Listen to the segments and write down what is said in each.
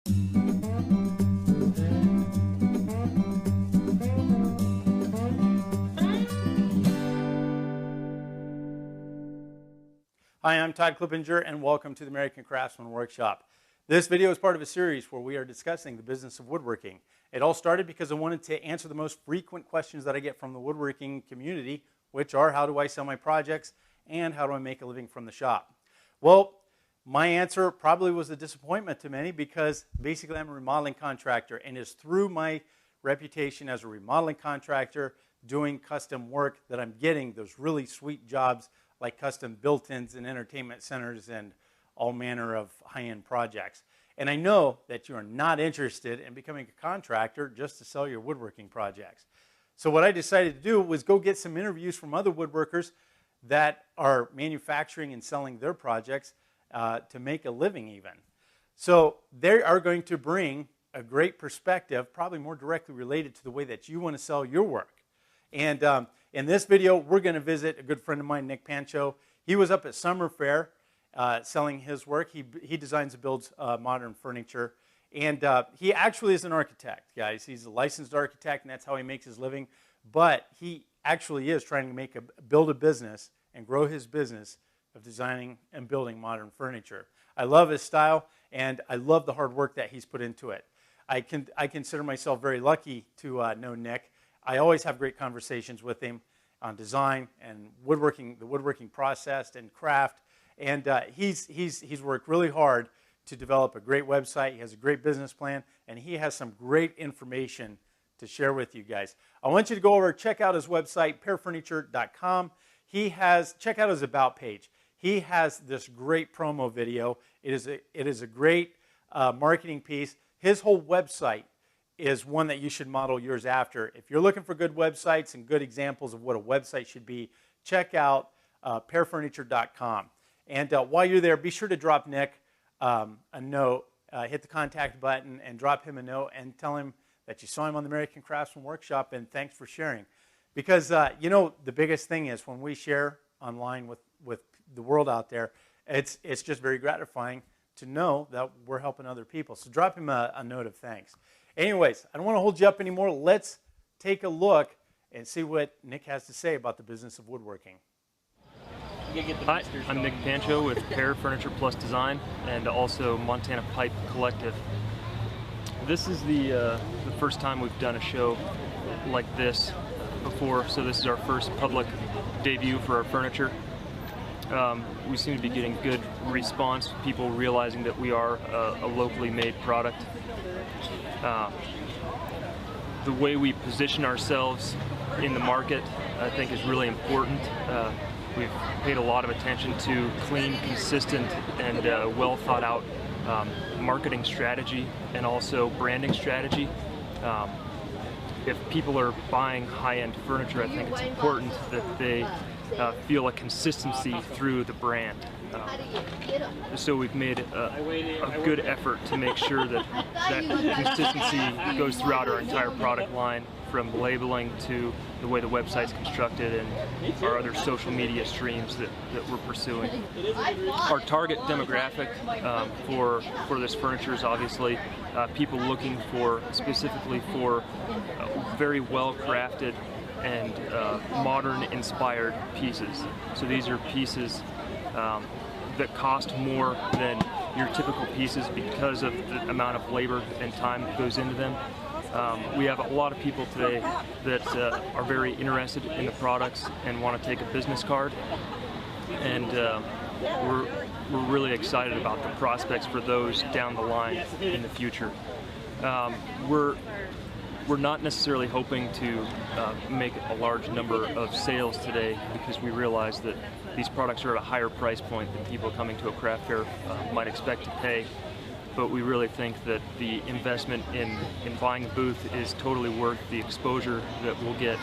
Hi, I'm Todd Clippinger, and welcome to the American Craftsman Workshop. This video is part of a series where we are discussing the business of woodworking. It all started because I wanted to answer the most frequent questions that I get from the woodworking community, which are, how do I sell my projects, and how do I make a living from the shop? Well, my answer probably was a disappointment to many because basically I'm a remodeling contractor, and it's through my reputation as a remodeling contractor doing custom work that I'm getting those really sweet jobs like custom built-ins and entertainment centers and all manner of high-end projects. And I know that you are not interested in becoming a contractor just to sell your woodworking projects. So what I decided to do was go get some interviews from other woodworkers that are manufacturing and selling their projects to make a living even. So they are going to bring a great perspective, probably more directly related to the way that you want to sell your work. And in this video, we're going to visit a good friend of mine, Nick Pancho. He was up at Summer Fair selling his work. He designs and builds modern furniture. And he actually is an architect, guys. He's a licensed architect, and that's how he makes his living. But he actually is trying to build a business and grow his business of designing and building modern furniture. I love his style, and I love the hard work that he's put into it. I consider myself very lucky to know Nick. I always have great conversations with him on design and woodworking, the woodworking process and craft. And he's worked really hard to develop a great website. He has a great business plan, and he has some great information to share with you guys. I want you to go over and check out his website, pearfurniture.com. Check out his About page. He has this great promo video. It is a great marketing piece. His whole website is one that you should model yours after. If you're looking for good websites and good examples of what a website should be, check out pearfurniture.com. And while you're there, be sure to drop Nick a note, hit the contact button and drop him a note and tell him that you saw him on the American Craftsman Workshop and thanks for sharing. Because, you know, the biggest thing is when we share online with the world out there, it's just very gratifying to know that we're helping other people. So drop him a note of thanks. Anyways, I don't want to hold you up anymore. Let's take a look and see what Nick has to say about the business of woodworking. Hi, I'm Nick Pancho with Pear Furniture Plus Design and also Montana Pipe Collective. This is the first time we've done a show like this before, so this is our first public debut for our furniture. We seem to be getting good response, people realizing that we are a locally made product. The way we position ourselves in the market, I think, is really important. We've paid a lot of attention to clean, consistent, and well thought out marketing strategy and also branding strategy. If people are buying high-end furniture, I think it's important that they feel a consistency through the brand. So we've made a good effort to make sure that consistency goes throughout our entire product line, from labeling to the way the website's constructed and our other social media streams that we're pursuing. Our target demographic for this furniture is obviously people looking specifically for very well crafted and modern inspired pieces. So these are pieces that cost more than your typical pieces because of the amount of labor and time that goes into them. We have a lot of people today that are very interested in the products and want to take a business card, and we're really excited about the prospects for those down the line in the future. We're not necessarily hoping to make a large number of sales today because we realize that these products are at a higher price point than people coming to a craft fair might expect to pay. But we really think that the investment in buying a booth is totally worth the exposure that we'll get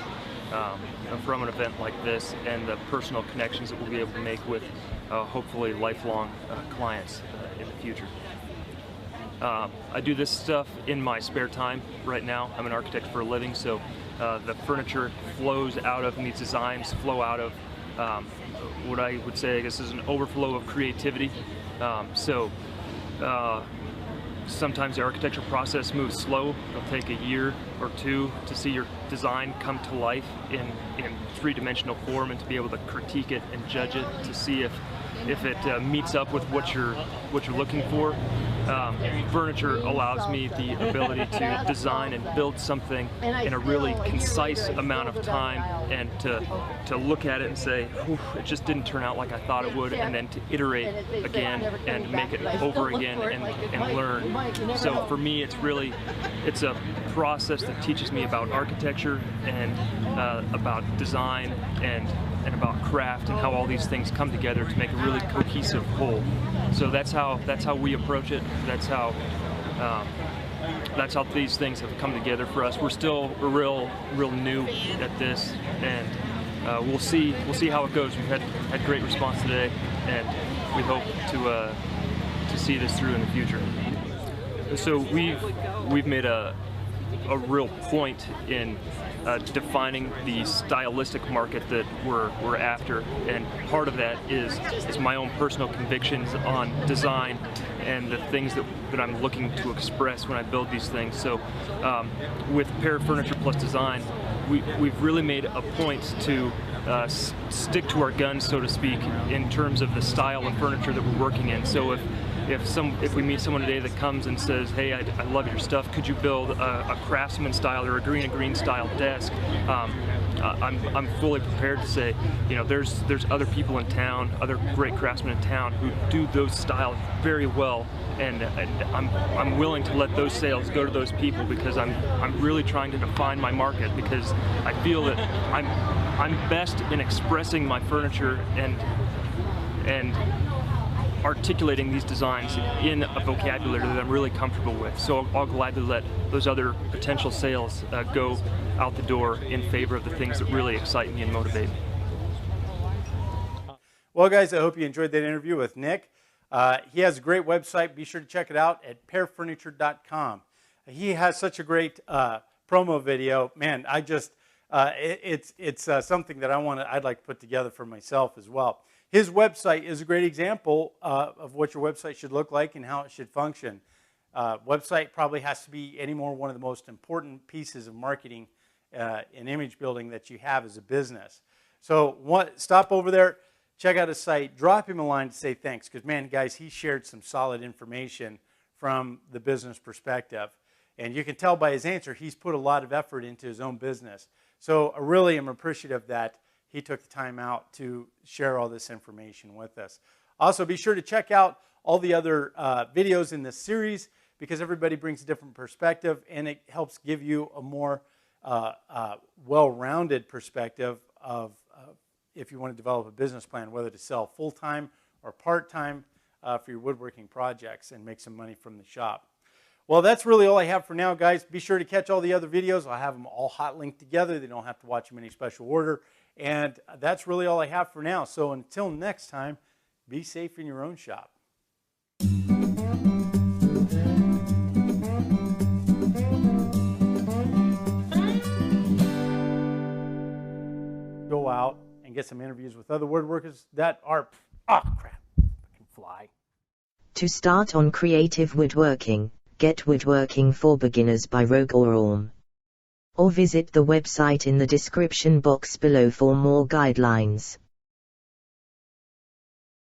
from an event like this and the personal connections that we'll be able to make with hopefully lifelong clients in the future. I do this stuff in my spare time right now. I'm an architect for a living, so the furniture flows out of, and these designs flow out of what I would say, I guess, is an overflow of creativity. So sometimes the architectural process moves slow. It'll take a year or two to see your design come to life in three-dimensional form and to be able to critique it and judge it to see if it meets up with what you're looking for. Furniture allows me the ability to design and build something in a really concise amount of time, and to look at it and say, it just didn't turn out like I thought it would, and then to iterate again and make it over again and learn. So for me, it's a process that teaches me about architecture and about design and about craft and how all these things come together to make a really cohesive whole. So that's how we approach it. That's how these things have come together for us. We're real new at this, and we'll see how it goes. We've had great response today, and we hope to see this through in the future. So we've made a real point in defining the stylistic market that we're after, and part of that is my own personal convictions on design and the things that I'm looking to express when I build these things. So with Pair Furniture Plus Design, we've really made a point to stick to our guns, so to speak, in terms of the style of furniture that we're working in. So if we meet someone today that comes and says, hey, I love your stuff, could you build a craftsman style or a green style desk? I'm fully prepared to say, there's other people in town, other great craftsmen in town who do those styles very well, and I'm willing to let those sales go to those people, because I'm really trying to define my market, because I feel that I'm best in expressing my furniture and articulating these designs in a vocabulary that I'm really comfortable with. So I'll gladly let those other potential sales go out the door in favor of the things that really excite me and motivate me. Well, guys, I hope you enjoyed that interview with Nick. He has a great website. Be sure to check it out at pairfurniture.com. He has such a great promo video. Man, it's something that I'd like to put together for myself as well. His website is a great example of what your website should look like and how it should function. Website probably has to be one of the most important pieces of marketing and image building that you have as a business. So stop over there, check out his site, drop him a line to say thanks, because, man, guys, he shared some solid information from the business perspective. And you can tell by his answer, he's put a lot of effort into his own business. So I really am appreciative that he took the time out to share all this information with us. Also, be sure to check out all the other videos in this series, because everybody brings a different perspective, and it helps give you a more well-rounded perspective of if you want to develop a business plan, whether to sell full-time or part-time for your woodworking projects and make some money from the shop. Well, that's really all I have for now, guys. Be sure to catch all the other videos. I'll have them all hot linked together. They don't have to watch them in any special order. And that's really all I have for now. So until next time, be safe in your own shop. Go out and get some interviews with other woodworkers that are, fucking fly. To start on creative woodworking, get Woodworking for Beginners by Rogue or Orm. Or visit the website in the description box below for more guidelines.